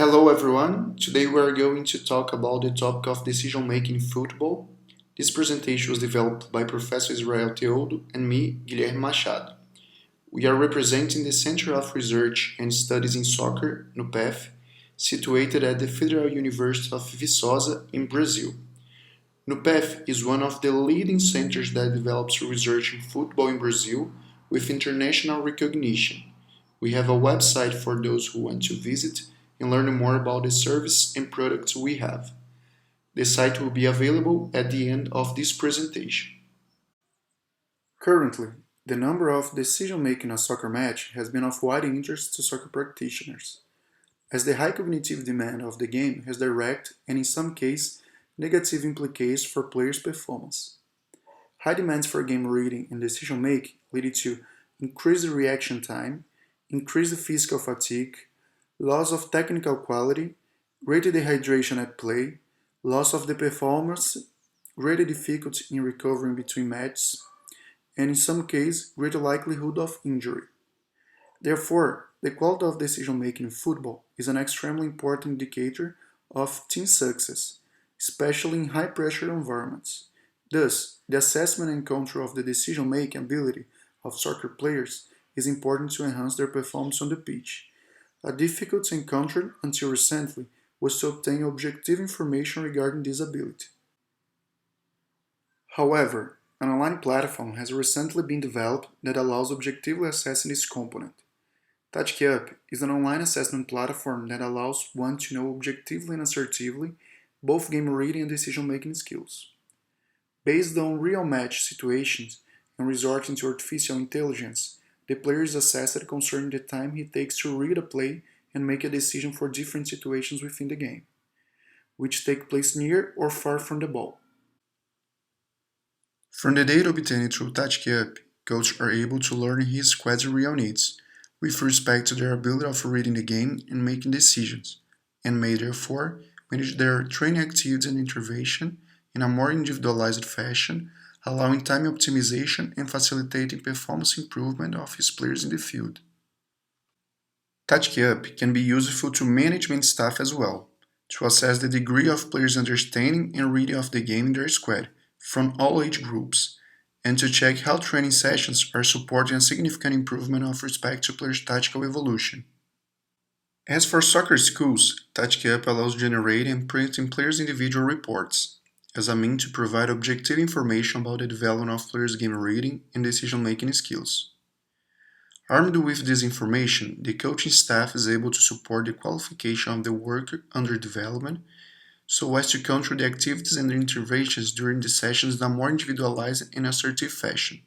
Hello everyone, today we are going to talk about the topic of decision making in football. This presentation was developed by Professor Israel Teodo and me, Guilherme Machado. We are representing the Center of Research and Studies in Soccer, NUPEF, situated at the Federal University of Viçosa in Brazil. NUPEF is one of the leading centers that develops research in football in Brazil with international recognition. We have a website for those who want to visit and learn more about the service and products we have. The site will be available at the end of this presentation. Currently, the number of decision-making in a soccer match has been of wide interest to soccer practitioners, as the high cognitive demand of the game has direct and in some cases negative implications for players' performance. High demands for game reading and decision making lead to increased reaction time, increased physical fatigue, loss of technical quality, greater dehydration at play, loss of the performance, greater difficulty in recovering between matches, and in some cases, greater likelihood of injury. Therefore, the quality of decision making in football is an extremely important indicator of team success, especially in high pressure environments. Thus, the assessment and control of the decision making ability of soccer players is important to enhance their performance on the pitch. A difficulty encountered until recently was to obtain objective information regarding this ability. However, an online platform has recently been developed that allows objectively assessing this component. TactiCup is an online assessment platform that allows one to know objectively and assertively both game reading and decision-making skills. Based on real match situations and resorting to artificial intelligence, the player is assessed concerning the time he takes to read a play and make a decision for different situations within the game, which take place near or far from the ball. From the data obtained through TactiCup, coaches are able to learn his squad's real needs, with respect to their ability of reading the game and making decisions, and may therefore manage their training activities and intervention in a more individualized fashion, allowing time optimization and facilitating performance improvement of his players in the field. TactiCup can be useful to management staff as well, to assess the degree of players' understanding and reading of the game in their squad, from all age groups, and to check how training sessions are supporting a significant improvement of respect to players' tactical evolution. As for soccer schools, TactiCup allows generating and printing players' individual reports, as a means to provide objective information about the development of players' game reading and decision-making skills. Armed with this information, the coaching staff is able to support the qualification of the worker under development so as to control the activities and the interventions during the sessions in a more individualized and assertive fashion,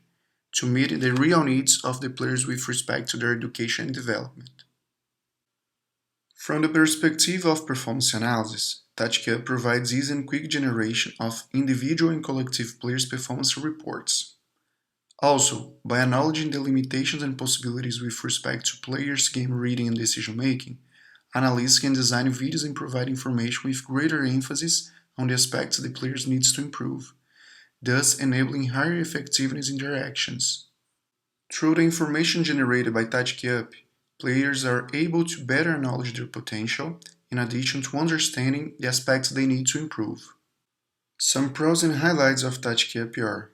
to meet the real needs of the players with respect to their education and development. From the perspective of performance analysis, TactiCup provides easy and quick generation of individual and collective players' performance reports. Also, by acknowledging the limitations and possibilities with respect to players' game reading and decision making, analysts can design videos and provide information with greater emphasis on the aspects the players needs to improve, thus enabling higher effectiveness in their actions. Through the information generated by TactiCup, players are able to better acknowledge their potential, in addition to understanding the aspects they need to improve. Some pros and highlights of TactiCup are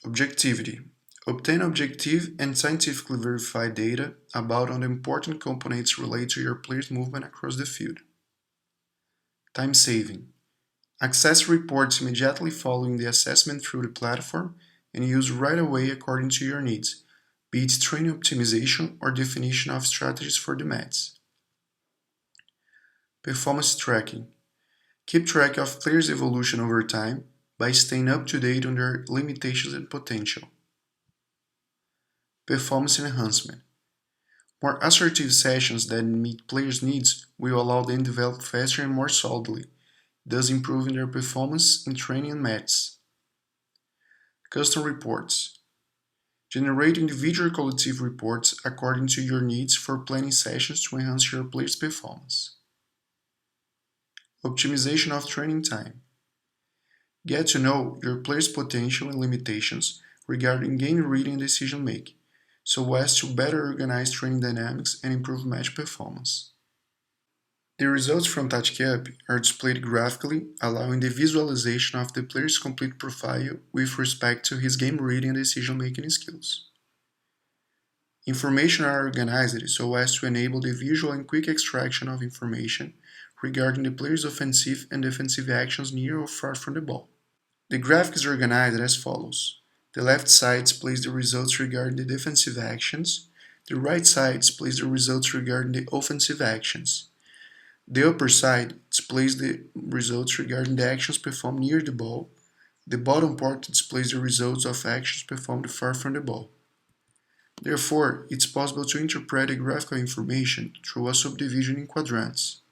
objectivity. Obtain objective and scientifically verified data about all the important components related to your player's movement across the field. Time saving. Access reports immediately following the assessment through the platform and use right away according to your needs, be it training optimization or definition of strategies for the match. Performance tracking. Keep track of players' evolution over time by staying up to date on their limitations and potential. Performance enhancement. More assertive sessions that meet players' needs will allow them to develop faster and more solidly, thus improving their performance in training and matches. Custom reports. Generate individual collective reports according to your needs for planning sessions to enhance your players' performance. Optimization of training time. Get to know your players' potential and limitations regarding game reading and decision making, so as to better organize training dynamics and improve match performance. The results from TouchCap are displayed graphically, allowing the visualization of the player's complete profile with respect to his game reading and decision-making skills. Information are organized so as to enable the visual and quick extraction of information regarding the player's offensive and defensive actions near or far from the ball. The graphic is organized as follows. The left side displays the results regarding the defensive actions. The right side displays the results regarding the offensive actions. The upper side displays the results regarding the actions performed near the ball. The bottom part displays the results of actions performed far from the ball. Therefore, it's possible to interpret the graphical information through a subdivision in quadrants.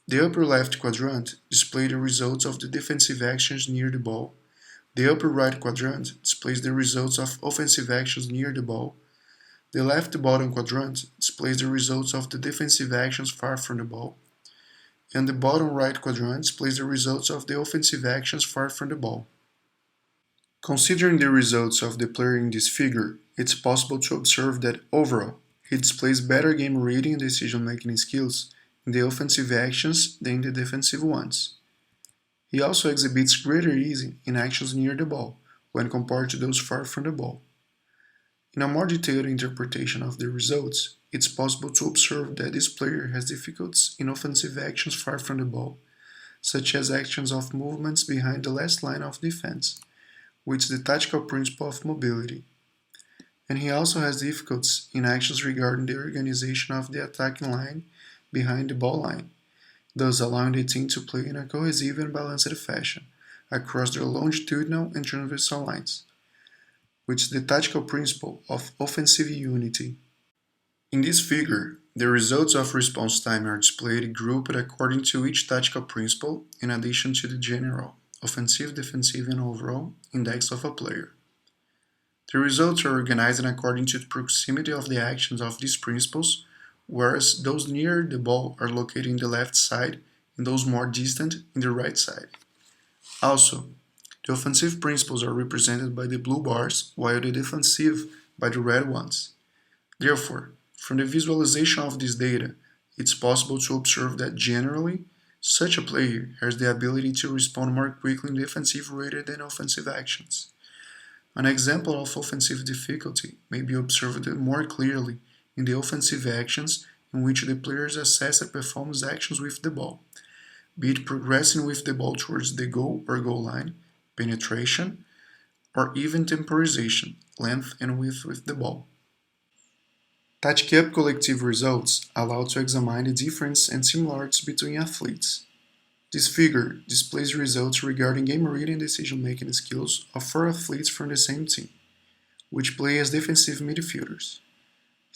The upper left quadrant displays the results of the defensive actions near the ball. The upper right quadrant displays the results of offensive actions near the ball. The left bottom quadrant displays the results of the defensive actions far from the ball. And the bottom right quadrant displays the results of the offensive actions far from the ball. Considering the results of the player in this figure, it's possible to observe that overall, he displays better game reading and decision-making skills in the offensive actions than in the defensive ones. He also exhibits greater ease in actions near the ball when compared to those far from the ball. In a more detailed interpretation of the results, it's possible to observe that this player has difficulties in offensive actions far from the ball, such as actions of movements behind the last line of defense, which is the tactical principle of mobility. And he also has difficulties in actions regarding the organization of the attacking line behind the ball line, thus allowing the team to play in a cohesive and balanced fashion across their longitudinal and transversal lines, which is the tactical principle of offensive unity. In this figure, the results of response time are displayed grouped according to each tactical principle in addition to the general, offensive, defensive, and overall index of a player. The results are organized according to the proximity of the actions of these principles, whereas those near the ball are located in the left side and those more distant in the right side. Also, the offensive principles are represented by the blue bars, while the defensive by the red ones. Therefore, from the visualization of this data, it's possible to observe that generally, such a player has the ability to respond more quickly in defensive rather than offensive actions. An example of offensive difficulty may be observed more clearly in the offensive actions in which the players assess and perform actions with the ball, be it progressing with the ball towards the goal or goal line, penetration, or even temporization, length and width with the ball. TouchCap collective results allow to examine the difference and similarities between athletes. This figure displays results regarding game reading and decision-making skills of 4 athletes from the same team, which play as defensive midfielders.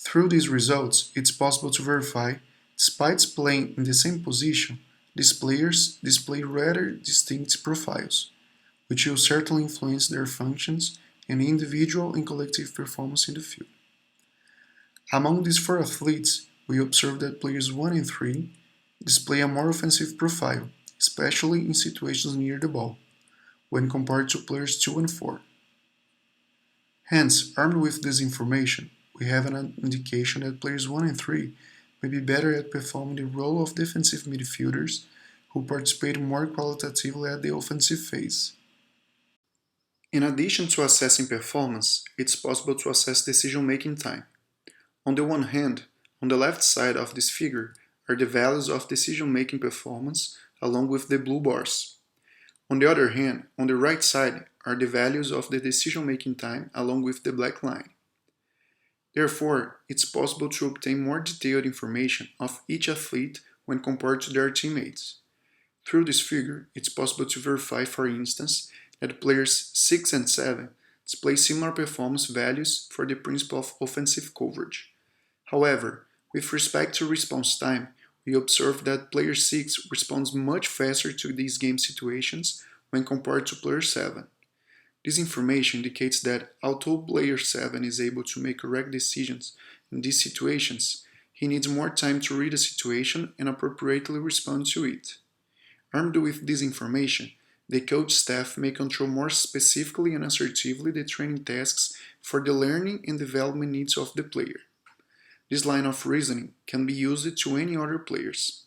Through these results, it's possible to verify, despite playing in the same position, these players display rather distinct profiles, which will certainly influence their functions and individual and collective performance in the field. Among these 4 athletes, we observe that players 1 and 3 display a more offensive profile, especially in situations near the ball, when compared to players 2 and 4. Hence, armed with this information, we have an indication that players 1 and 3 may be better at performing the role of defensive midfielders who participate more qualitatively at the offensive phase. In addition to assessing performance, it's possible to assess decision-making time. On the one hand, on the left side of this figure are the values of decision-making performance along with the blue bars. On the other hand, on the right side are the values of the decision-making time along with the black line. Therefore, it's possible to obtain more detailed information of each athlete when compared to their teammates. Through this figure, it's possible to verify, for instance, that players 6 and 7 display similar performance values for the principle of offensive coverage. However, with respect to response time, we observe that player 6 responds much faster to these game situations when compared to player 7. This information indicates that although player 7 is able to make correct decisions in these situations, he needs more time to read the situation and appropriately respond to it. Armed with this information, the coach staff may control more specifically and assertively the training tasks for the learning and development needs of the player. This line of reasoning can be used to any other players.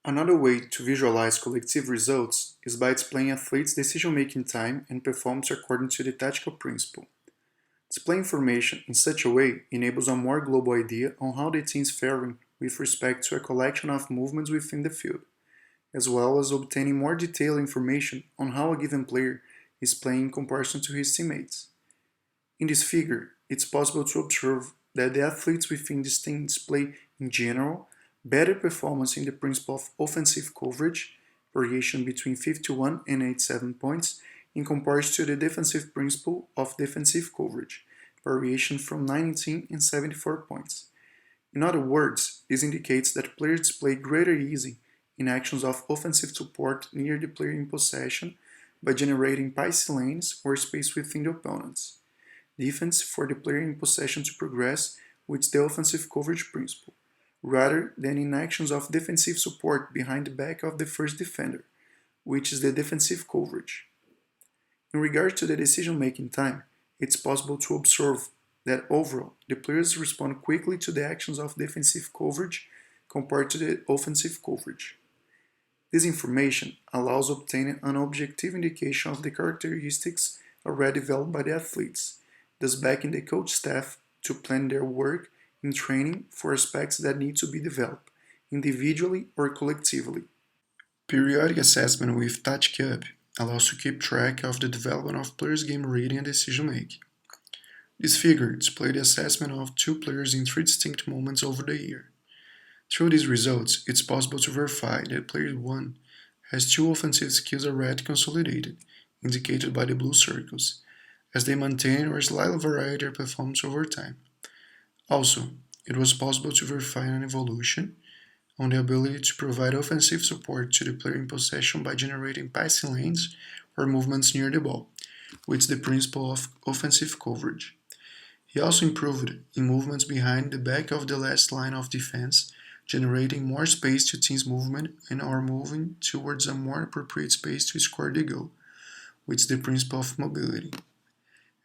Another way to visualize collective results is by displaying athletes' decision-making time and performance according to the tactical principle. Display information in such a way enables a more global idea on how the team is faring with respect to a collection of movements within the field, as well as obtaining more detailed information on how a given player is playing in comparison to his teammates. In this figure, it's possible to observe that the athletes within this team display, in general, better performance in the principle of offensive coverage, variation between 51 and 87 points, in comparison to the defensive principle of defensive coverage, variation from 19 and 74 points. In other words, this indicates that players display greater ease in actions of offensive support near the player in possession by generating passing lanes or space within the opponents. Defense for the player in possession to progress with the offensive coverage principle, rather than in actions of defensive support behind the back of the first defender, which is the defensive coverage. In regard to the decision-making time, it's possible to observe that overall, the players respond quickly to the actions of defensive coverage compared to the offensive coverage. This information allows obtaining an objective indication of the characteristics already developed by the athletes, thus backing the coach staff to plan their work in training for aspects that need to be developed, individually or collectively. Periodic assessment with TactiCup allows to keep track of the development of players' game reading and decision making. This figure displays the assessment of two players in three distinct moments over the year. Through these results, it's possible to verify that player 1 has two offensive skills already consolidated, indicated by the blue circles, as they maintain or slightly vary their performance over time. Also, it was possible to verify an evolution on the ability to provide offensive support to the player in possession by generating passing lanes or movements near the ball, which is the principle of offensive coverage. He also improved in movements behind the back of the last line of defense, generating more space to team's movement and or moving towards a more appropriate space to score the goal, which is the principle of mobility.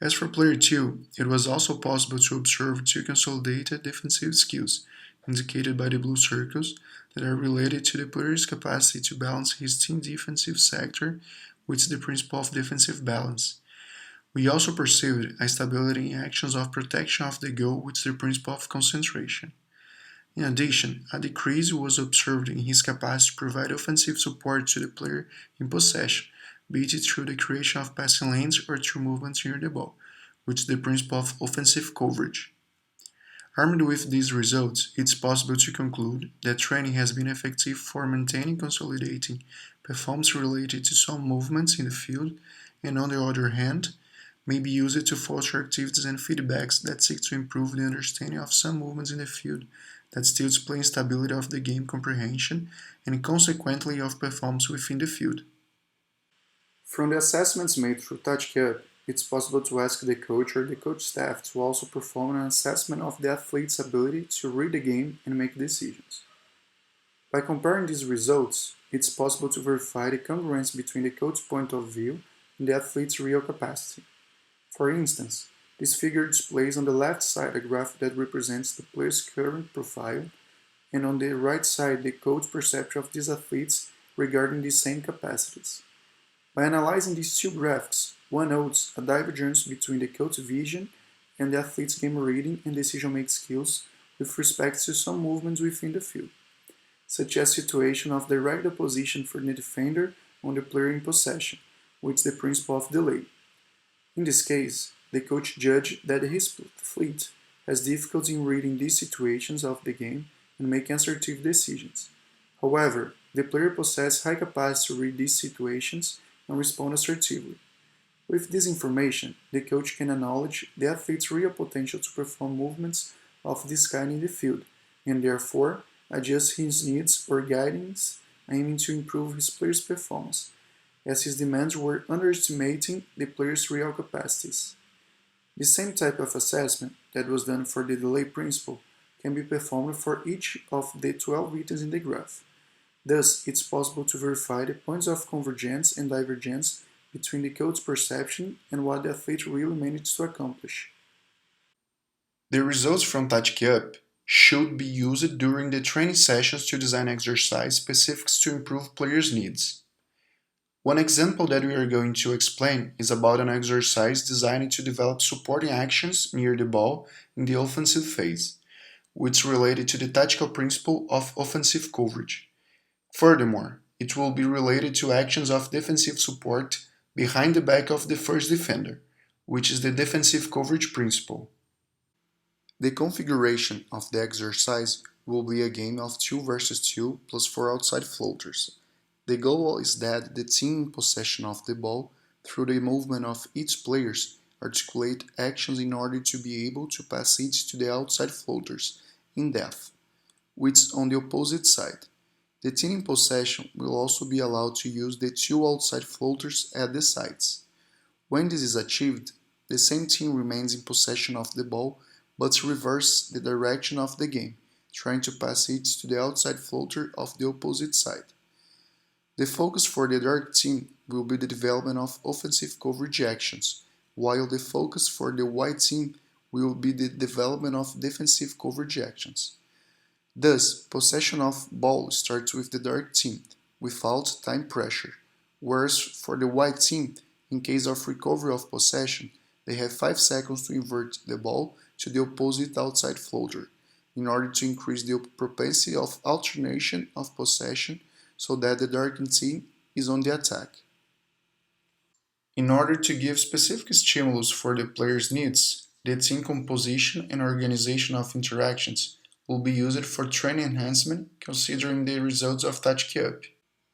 As for player 2, it was also possible to observe two consolidated defensive skills, indicated by the blue circles, that are related to the player's capacity to balance his team defensive sector, which is the principle of defensive balance. We also perceived a stability in actions of protection of the goal, which is the principle of concentration. In addition, a decrease was observed in his capacity to provide offensive support to the player in possession, be it through the creation of passing lanes or through movements near the ball, which is the principle of offensive coverage. Armed with these results, it's possible to conclude that training has been effective for maintaining consolidating performance related to some movements in the field, and on the other hand, may be used to foster activities and feedbacks that seek to improve the understanding of some movements in the field that still display instability of the game comprehension and consequently of performance within the field. From the assessments made through TactiCup, it's possible to ask the coach or the coach staff to also perform an assessment of the athlete's ability to read the game and make decisions. By comparing these results, it's possible to verify the congruence between the coach's point of view and the athlete's real capacity. For instance, this figure displays on the left side a graph that represents the player's current profile, and on the right side the coach's perception of these athletes regarding these same capacities. By analyzing these two graphs, one notes a divergence between the coach's vision and the athlete's game reading and decision-making skills with respect to some movements within the field, such as situation of direct opposition for the defender on the player in possession, which is the principle of delay. In this case, the coach judged that his fleet has difficulty in reading these situations of the game and making assertive decisions. However, the player possesses high capacity to read these situations and respond assertively. With this information, the coach can acknowledge the athlete's real potential to perform movements of this kind in the field, and therefore adjust his needs or guidance aiming to improve his player's performance, as his demands were underestimating the player's real capacities. The same type of assessment that was done for the delay principle can be performed for each of the 12 items in the graph. Thus, it's possible to verify the points of convergence and divergence between the coach's perception and what the athlete really managed to accomplish. The results from TactiCup should be used during the training sessions to design exercise specific to improve players' needs. One example that we are going to explain is about an exercise designed to develop supporting actions near the ball in the offensive phase, which is related to the tactical principle of offensive coverage. Furthermore, it will be related to actions of defensive support behind the back of the first defender, which is the defensive coverage principle. The configuration of the exercise will be a game of 2 versus 2 plus 4 outside floaters. The goal is that the team in possession of the ball, through the movement of each player, articulate actions in order to be able to pass it to the outside floaters in depth, which is on the opposite side. The team in possession will also be allowed to use the 2 outside floaters at the sides. When this is achieved, the same team remains in possession of the ball but reverses the direction of the game, trying to pass it to the outside floater of the opposite side. The focus for the dark team will be the development of offensive coverage actions, while the focus for the white team will be the development of defensive coverage actions. Thus, possession of ball starts with the dark team, without time pressure, whereas for the white team, in case of recovery of possession, they have 5 seconds to invert the ball to the opposite outside floater, in order to increase the propensity of alternation of possession so that the dark team is on the attack. In order to give specific stimulus for the player's needs, the team composition and organization of interactions will be used for training enhancement considering the results of Touch Cup.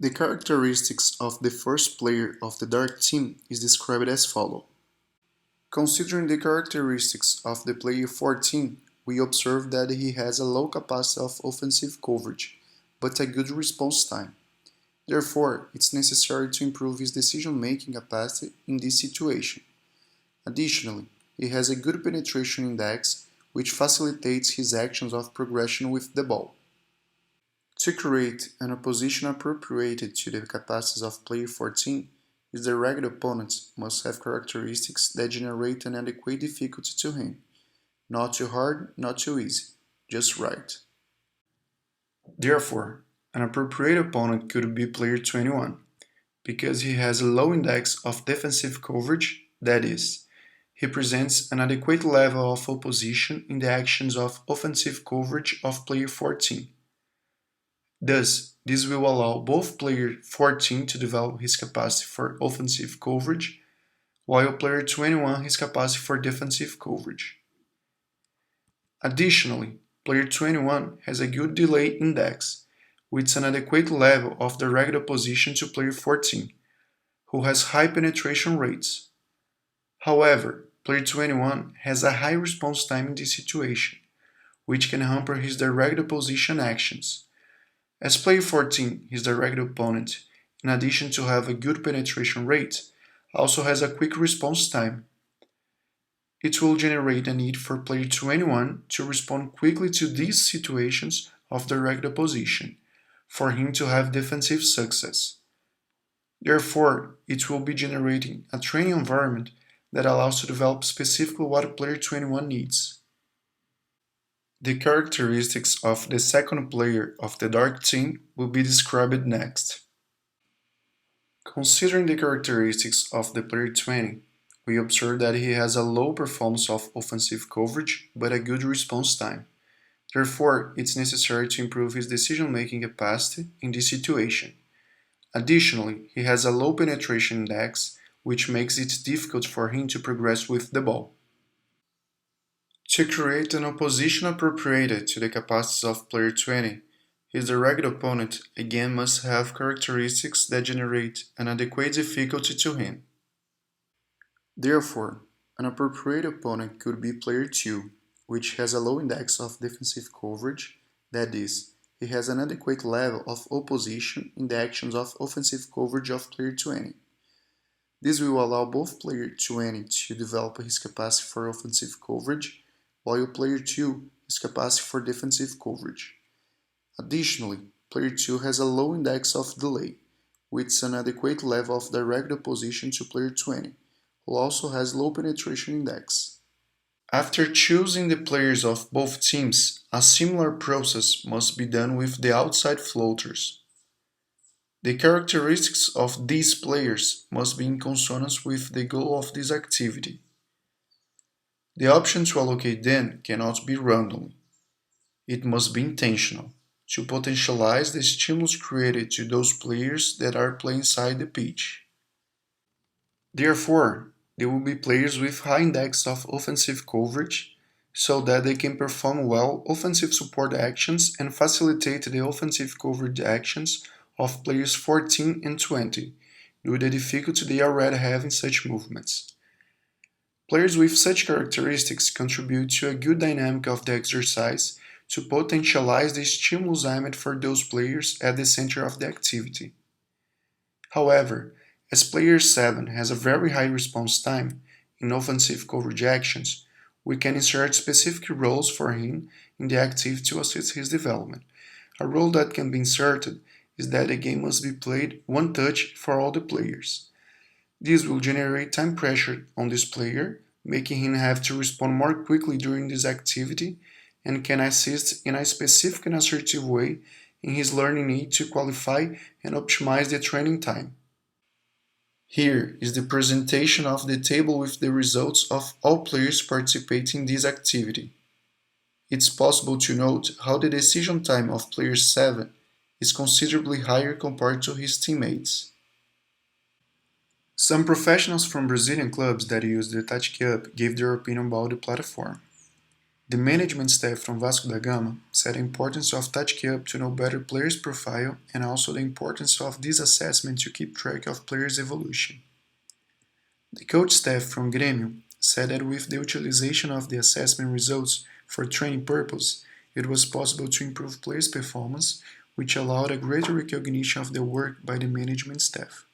The characteristics of the first player of the dark team is described as follows. Considering the characteristics of the player 14, we observe that he has a low capacity of offensive coverage, but a good response time. Therefore, it's necessary to improve his decision-making capacity in this situation. Additionally, he has a good penetration index, which facilitates his actions of progression with the ball. To create an opposition appropriated to the capacities of player 14, his direct opponents must have characteristics that generate an adequate difficulty to him. Not too hard, not too easy, just right. Therefore, an appropriate opponent could be player 21, because he has a low index of defensive coverage, that is, he presents an adequate level of opposition in the actions of offensive coverage of player 14. Thus, this will allow both player 14 to develop his capacity for offensive coverage, while player 21 his capacity for defensive coverage. Additionally, player 21 has a good delay index, with an adequate level of direct opposition to player 14, who has high penetration rates. However, player 21 has a high response time in this situation, which can hamper his direct opposition actions. As player 14, his direct opponent, in addition to have a good penetration rate, also has a quick response time. It will generate a need for player 21 to respond quickly to these situations of direct opposition, for him to have defensive success. Therefore, it will be generating a training environment that allows to develop specifically what player 21 needs. The characteristics of the second player of the dark team will be described next. Considering the characteristics of the player 20, we observe that he has a low performance of offensive coverage but a good response time. Therefore, it's necessary to improve his decision-making capacity in this situation. Additionally, he has a low penetration index, which makes it difficult for him to progress with the ball. To create an opposition appropriated to the capacities of player 20, his direct opponent again must have characteristics that generate an adequate difficulty to him. Therefore, an appropriate opponent could be player 2, which has a low index of defensive coverage, that is, he has an adequate level of opposition in the actions of offensive coverage of player 20. This will allow both player 20 to develop his capacity for offensive coverage, while player 2 his capacity for defensive coverage. Additionally, player 2 has a low index of delay, with an adequate level of direct opposition to player 20, who also has low penetration index. After choosing the players of both teams, a similar process must be done with the outside floaters. The characteristics of these players must be in consonance with the goal of this activity. The option to allocate them cannot be randomly. It must be intentional, to potentialize the stimulus created to those players that are playing inside the pitch. Therefore, there will be players with high index of offensive coverage so that they can perform well offensive support actions and facilitate the offensive coverage actions of players 14 and 20 due to the difficulty they already have in such movements. Players with such characteristics contribute to a good dynamic of the exercise to potentialize the stimulus aimed for those players at the center of the activity. However, as player 7 has a very high response time in offensive coverage actions, we can insert specific roles for him in the activity to assist his development. A role that can be inserted is that the game must be played one touch for all the players. This will generate time pressure on this player, making him have to respond more quickly during this activity and can assist in a specific and assertive way in his learning need to qualify and optimize the training time. Here is the presentation of the table with the results of all players participating in this activity. It's possible to note how the decision time of player 7 is considerably higher compared to his teammates. Some professionals from Brazilian clubs that use the Touch Cup gave their opinion about the platform. The management staff from Vasco da Gama said the importance of Touch Cup to know better players' profile and also the importance of this assessment to keep track of players' evolution. The coach staff from Grêmio said that with the utilization of the assessment results for training purpose, it was possible to improve players' performance, which allowed a greater recognition of the work by the management staff.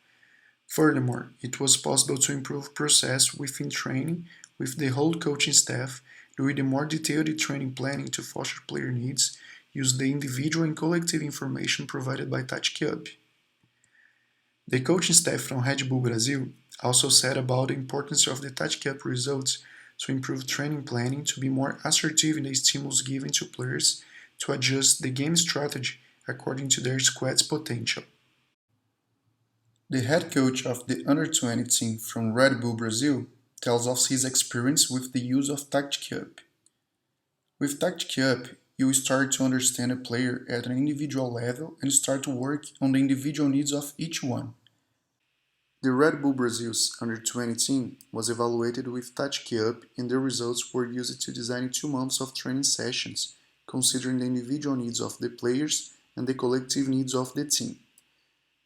Furthermore, it was possible to improve process within training with the whole coaching staff, doing the more detailed training planning to foster player needs, use the individual and collective information provided by Touch Cup. The coaching staff from Red Bull Brasil also said about the importance of the Touch Cup results to improve training planning to be more assertive in the stimulus given to players to adjust the game strategy according to their squad's potential. The head coach of the Under-20 team from Red Bull Brasil tells of his experience with the use of Touch Cup. With Touch Cup, you start to understand a player at an individual level and start to work on the individual needs of each one. The Red Bull Brasil's Under-20 team was evaluated with Touch Cup and the results were used to design 2 months of training sessions, considering the individual needs of the players and the collective needs of the team.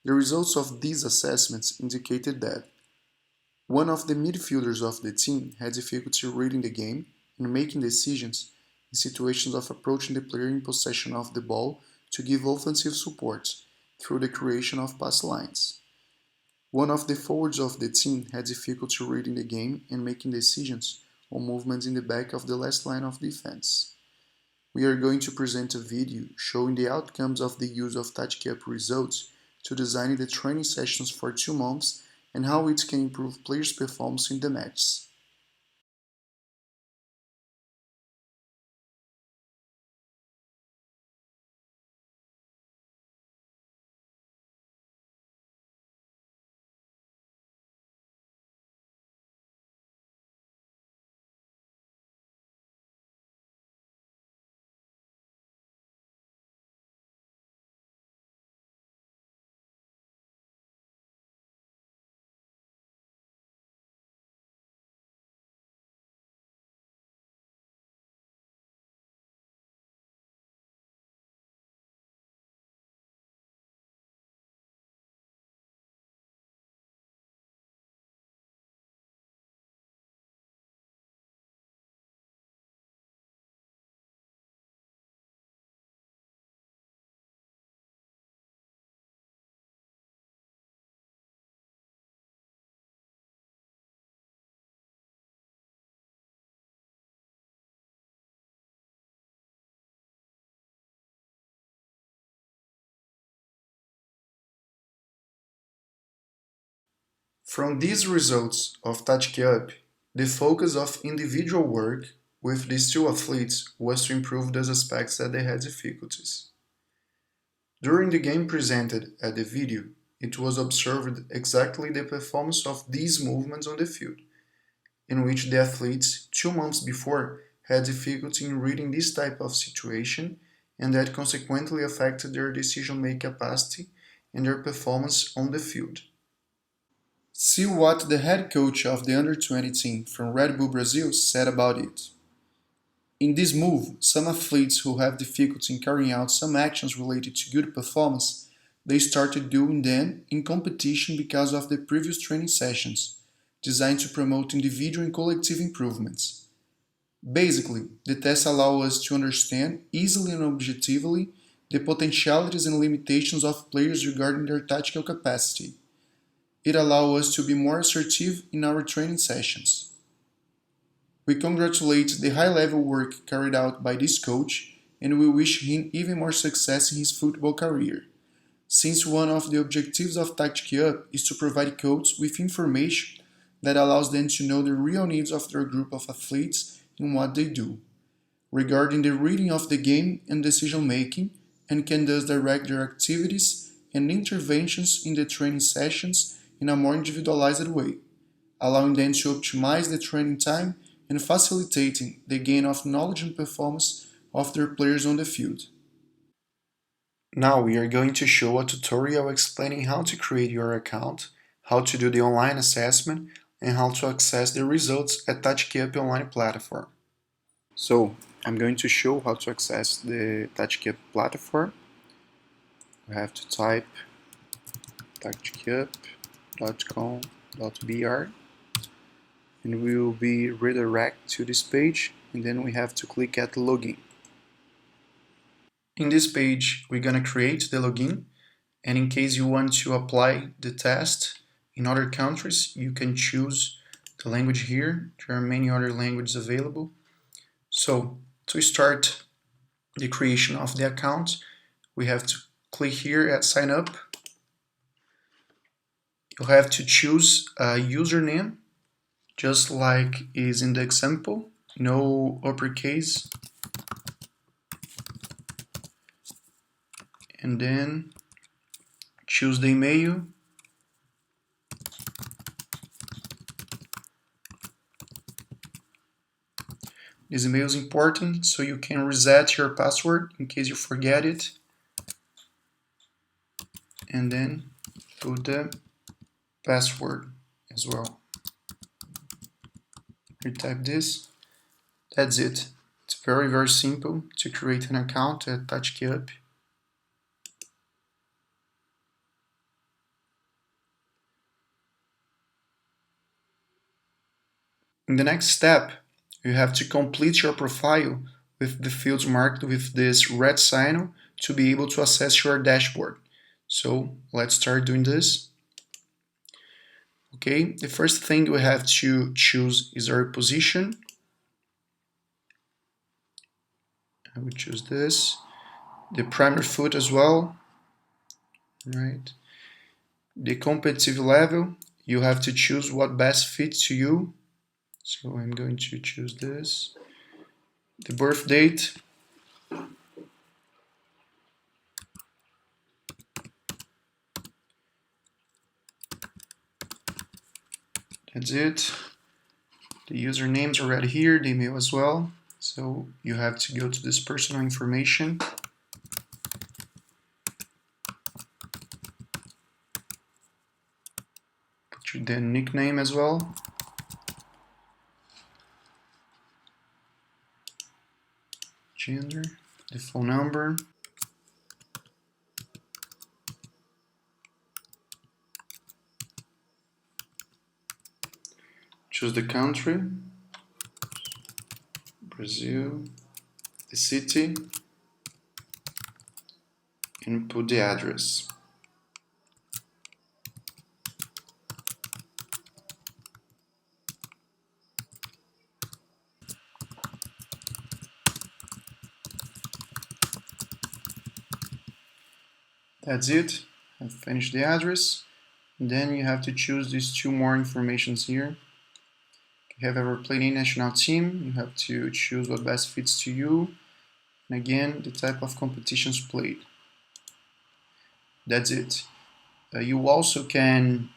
The results of these assessments indicated that one of the midfielders of the team had difficulty reading the game and making decisions in situations of approaching the player in possession of the ball to give offensive support through the creation of pass lines. One of the forwards of the team had difficulty reading the game and making decisions on movements in the back of the last line of defense. We are going to present a video showing the outcomes of the use of Touch Cup results to design the training sessions for 2 months and how it can improve players' performance in the matches. From these results of Touch Cup, The focus of individual work with these two athletes was to improve those aspects that they had difficulties. During the game presented at the video, it was observed exactly the performance of these movements on the field, in which the athletes 2 months before had difficulty in reading this type of situation and that consequently affected their decision-making capacity and their performance on the field. See what the head coach of the under-20 team from Red Bull Brasil said about it. In this move, some athletes who have difficulty in carrying out some actions related to good performance, they started doing them in competition because of the previous training sessions, designed to promote individual and collective improvements. Basically, the tests allow us to understand easily and objectively the potentialities and limitations of players regarding their tactical capacity. It allows us to be more assertive in our training sessions. We congratulate the high-level work carried out by this coach and we wish him even more success in his football career, since one of the objectives of Tactic Up is to provide coaches with information that allows them to know the real needs of their group of athletes in what they do, regarding the reading of the game and decision-making, and can thus direct their activities and interventions in the training sessions in a more individualized way, allowing them to optimize the training time and facilitating the gain of knowledge and performance of their players on the field. Now we are going to show a tutorial explaining how to create your account, how to do the online assessment, and how to access the results at TacticUp online platform. So I'm going to show how to access the TacticUp platform. We have to type tacticup.com.br and we will be redirected to this page, and then we have to click at login. In this page we're going to create the login, and in case you want to apply the test in other countries you can choose the language here. There are many other languages available. So to start the creation of the account we have to click here at sign up. You have to choose a username just like is in the example, no uppercase, and then choose the email. This email is important so you can reset your password in case you forget it, and then put the password as well. Retype this. That's it. It's very simple to create an account at TacticUp. In the next step, you have to complete your profile with the fields marked with this red sign to be able to access your dashboard. So let's start doing this. Okay, the first thing we have to choose is our position. I will choose this. The primary foot as well. Right. The competitive level, you have to choose what best fits to you. So I'm going to choose this. The birth date. That's it. The username's already here, the email as well. So you have to go to this personal information. Put your then nickname as well. Gender, the phone number. Choose the country, Brazil, the city, and put the address. That's it. I've finished the address. And then you have to choose these two more informations here. If you have ever played a national team, you have to choose what best fits to you. And again, the type of competitions played. That's it. You also can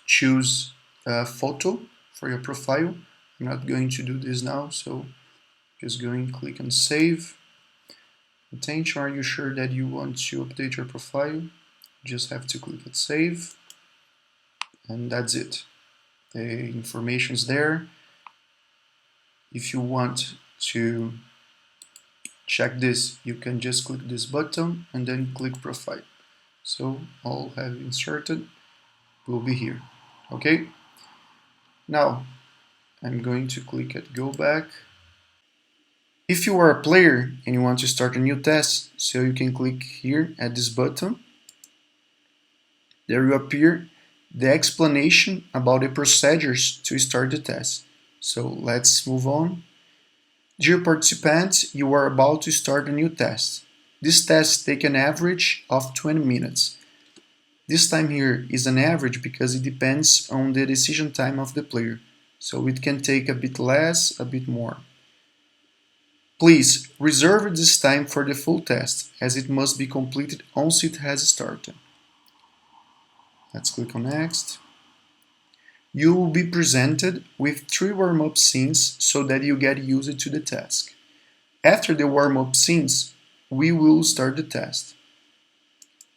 choose a photo for your profile. I'm not going to do this now, so just going click on save. Attention, are you sure that you want to update your profile? Just have to click on save, and that's it. The information is there. If you want to check this, you can just click this button and then click profile. So all have inserted will be here. Okay, now I'm going to click at go back. If you are a player and you want to start a new test, so you can click here at this button. There will appear the explanation about the procedures to start the test. So let's move on. Dear participants, you are about to start a new test. This test takes an average of 20 minutes. This time here is an average because it depends on the decision time of the player. So it can take a bit less, a bit more. Please reserve this time for the full test, as it must be completed once it has started. Let's click on next. You will be presented with 3 warm-up scenes so that you get used to the task. After the warm-up scenes, we will start the test.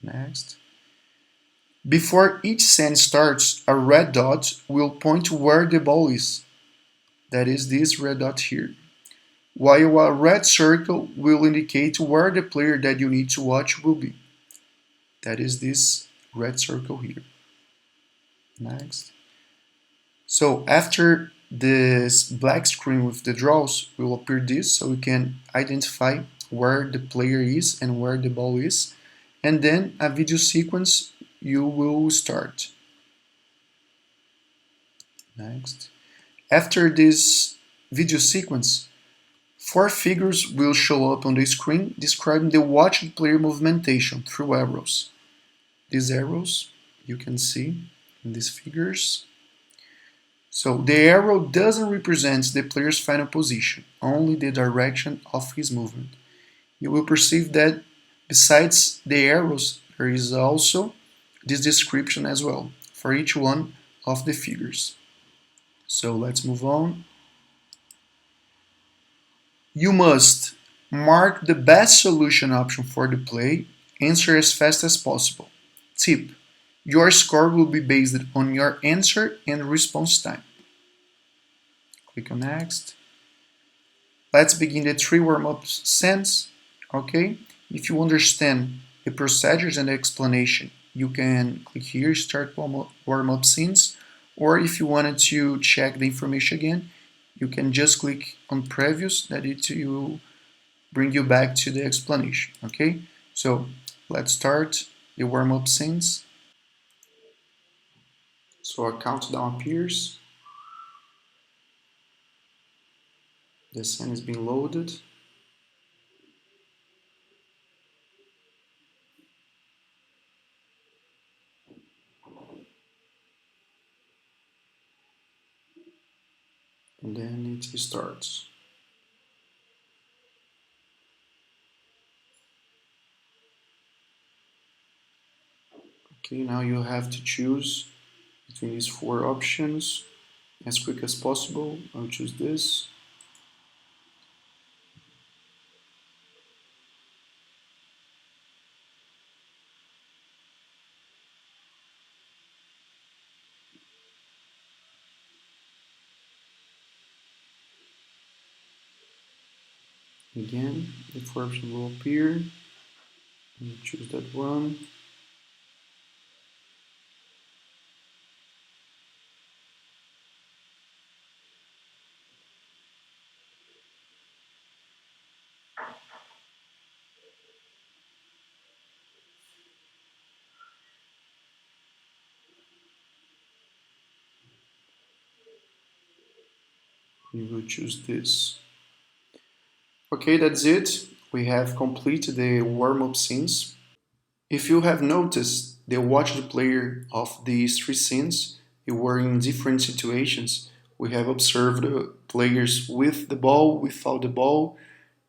Next. Before each scene starts, a red dot will point to where the ball is. That is this red dot here. While a red circle will indicate where the player that you need to watch will be. That is this red circle here. Next. So after this black screen with the draws will appear this, so we can identify where the player is and where the ball is, and then a video sequence you will start. Next. After this video sequence, 4 figures will show up on the screen describing the watched player movementation through arrows. These arrows you can see in these figures. So the arrow doesn't represent the player's final position, only the direction of his movement. You will perceive that besides the arrows, there is also this description as well for each one of the figures. So let's move on. You must mark the best solution option for the play, answer as fast as possible. Tip: your score will be based on your answer and response time. Click on next. Let's begin the 3 warm-up scenes. Okay, if you understand the procedures and the explanation, you can click here, start warm-up scenes, or if you wanted to check the information again, you can just click on previous, that it will bring you back to the explanation. Okay, so let's start the warm-up scenes. So a countdown appears. The scene is being loaded. And then it starts. Okay, now you have to choose between these 4 options as quick as possible. I'll choose this. Again, the 4 options will appear. I'll choose that one. We will choose this. Okay, that's it. We have completed the warm-up scenes. If you have noticed, the watched player of these 3 scenes, they were in different situations we have observed players with the ball, without the ball,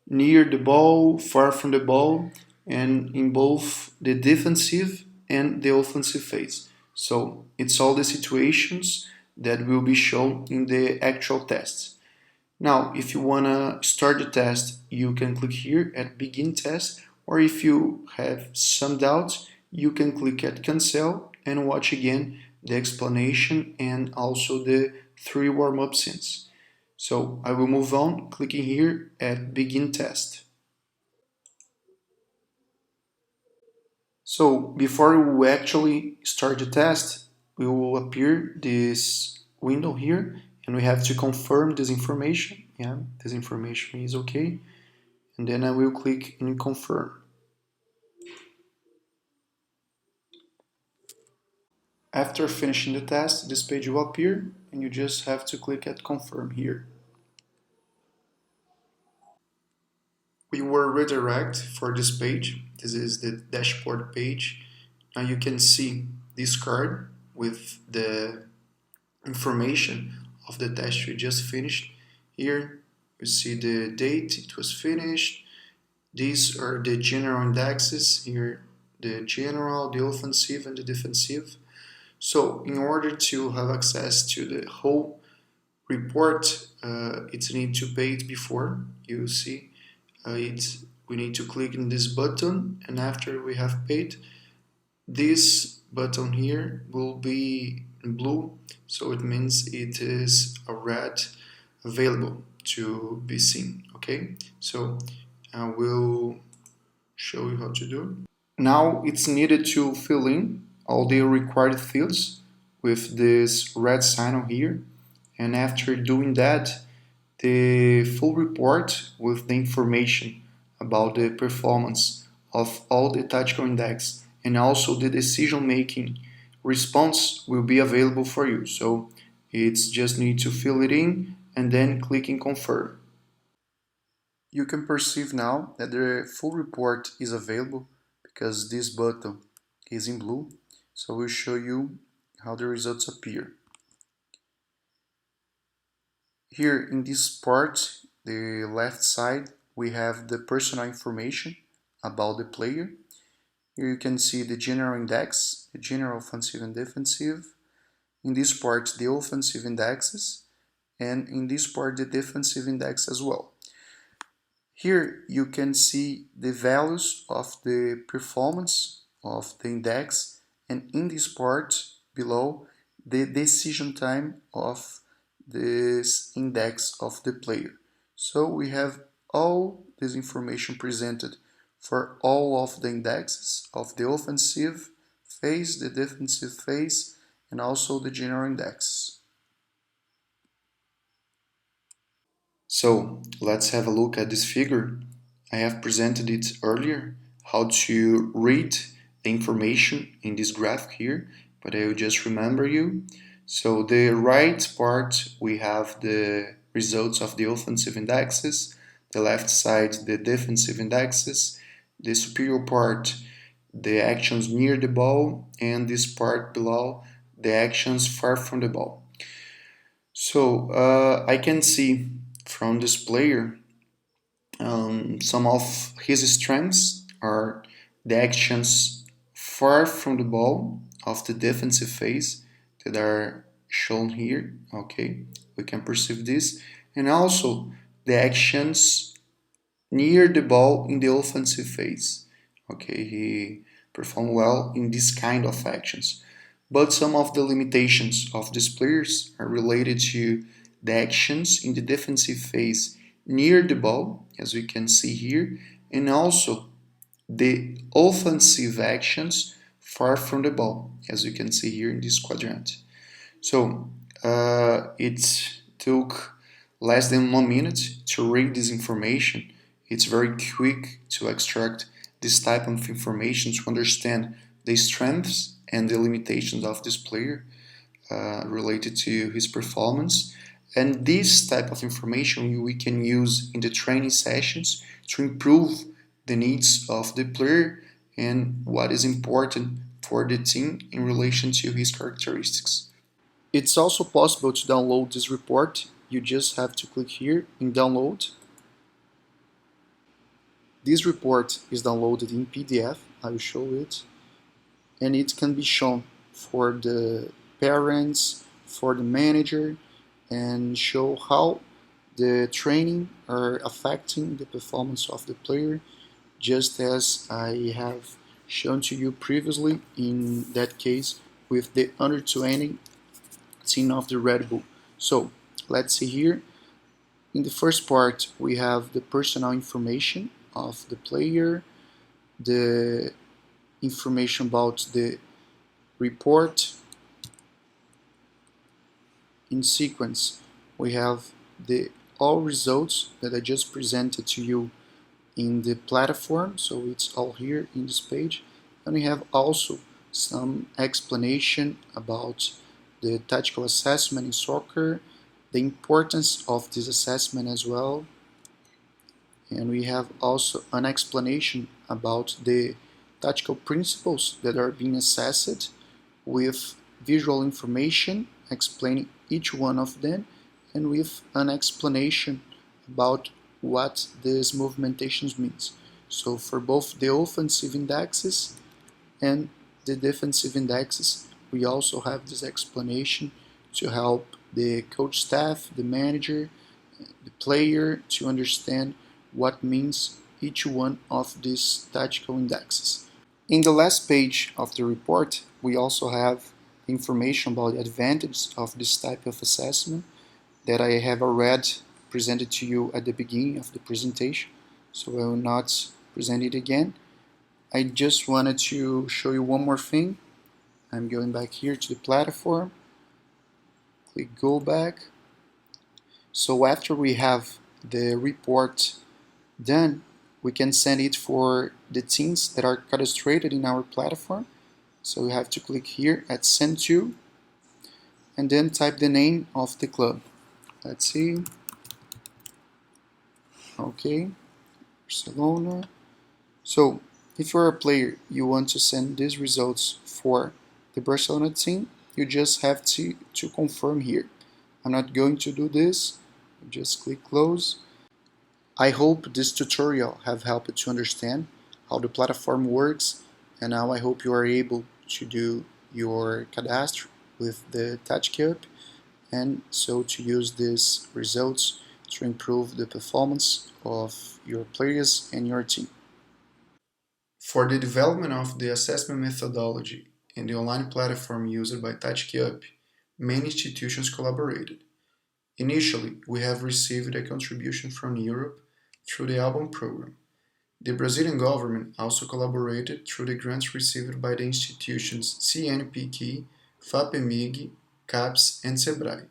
near the ball, far from the ball, and in both the defensive and the offensive phase. So it's all the situations that will be shown in the actual tests. Now, if you want to start the test, you can click here at Begin Test, or if you have some doubts, you can click at Cancel and watch again the explanation and also the 3 warm-up scenes. So I will move on, clicking here at Begin Test. So before we actually start the test, we will appear this window here, and we have to confirm this information. Yeah, this information is okay. And then I will click in confirm. After finishing the test, this page will appear, and you just have to click at confirm here. We will redirect for this page. This is the dashboard page. Now you can see this card with the information of the test we just finished. Here you see the date it was finished. These are the general indexes. Here the general, the offensive, and the defensive. So in order to have access to the whole report, it's need to pay it before. You see, we need to click in this button, and after we have paid, this button here will be in blue, so it means it is a red available to be seen. Okay, so I will show you how to do. Now it's needed to fill in all the required fields with this red sign here, and after doing that, the full report with the information about the performance of all the tactical index and also the decision making response will be available for you. So it's just need to fill it in and then click in confirm. You can perceive now that the full report is available because this button is in blue. So we'll show you how the results appear. Here in this part, the left side, we have the personal information about the player. Here you can see the general index, the general offensive and defensive. In this part, the offensive indexes, and in this part, the defensive index as well. Here you can see the values of the performance of the index, and in this part below, the decision time of this index of the player. So we have all this information presented for all of the indexes of the offensive phase, the defensive phase, and also the general index. So let's have a look at this figure. I have presented it earlier, how to read the information in this graph here, but I will just remember you. So the right part, we have the results of the offensive indexes, the left side, the defensive indexes, the superior part, the actions near the ball, and this part below, the actions far from the ball. So I can see from this player some of his strengths are the actions far from the ball of the defensive phase that are shown here. Okay, we can perceive this, and also the actions near the ball in the offensive phase. Okay, he performed well in this kind of actions. But some of the limitations of these players are related to the actions in the defensive phase near the ball, as we can see here, and also the offensive actions far from the ball, as you can see here in this quadrant. So it took less than 1 minute to read this information. It's very quick to extract this type of information to understand the strengths and the limitations of this player related to his performance. And this type of information we can use in the training sessions to improve the needs of the player and what is important for the team in relation to his characteristics. It's also possible to download this report. You just have to click here in download. This report is downloaded in PDF, I will show it, and it can be shown for the parents, for the manager, and show how the training are affecting the performance of the player, just as I have shown to you previously in that case with the under 20 team of the Red Bull. So let's see here. In the first part we have the personal information of the player, the information about the report. In sequence we have the all results that I just presented to you in the platform, so it's all here in this page, and we have also some explanation about the tactical assessment in soccer, the importance of this assessment as well, and we have also an explanation about the tactical principles that are being assessed with visual information explaining each one of them, and with an explanation about what these movementations means. So for both the offensive indexes and the defensive indexes, we also have this explanation to help the coach staff, the manager, the player to understand what means each one of these tactical indexes. In the last page of the report, we also have information about the advantages of this type of assessment that I have already presented to you at the beginning of the presentation, so I will not present it again. I just wanted to show you one more thing. I'm going back here to the platform, click go back. So after we have the report done, we can send it for the teams that are castrated in our platform. So we have to click here at send to, and then type the name of the club. Let's see. Okay, Barcelona. So if you're a player, you want to send these results for the Barcelona team, you just have to confirm here. I'm not going to do this. Just click close. I hope this tutorial have helped to understand how the platform works, and now I hope you are able to do your cadastre with the TouchCup, and so to use these results to improve the performance of your players and your team. For the development of the assessment methodology and the online platform used by TouchCup, many institutions collaborated. Initially, we have received a contribution from Europe through the ALBUM program. The Brazilian government also collaborated through the grants received by the institutions CNPq, FAPEMIG, CAPES, and SEBRAE.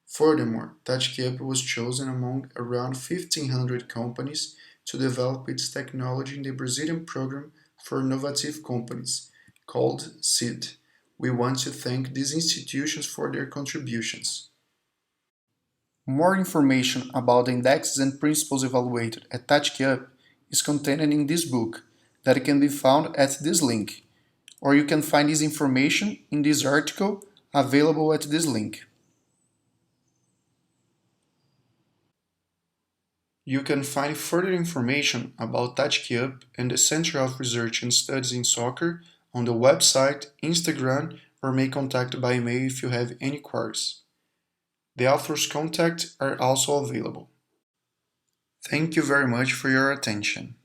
Furthermore, TouchCup was chosen among around 1,500 companies to develop its technology in the Brazilian program for innovative companies, called SID. We want to thank these institutions for their contributions. More information about the indexes and principles evaluated at TouchCup is contained in this book that can be found at this link, or you can find this information in this article available at this link. You can find further information about TouchCup and the Center of Research and Studies in Soccer on the website, Instagram, or may contact by email if you have any queries. The author's contacts are also available. Thank you very much for your attention.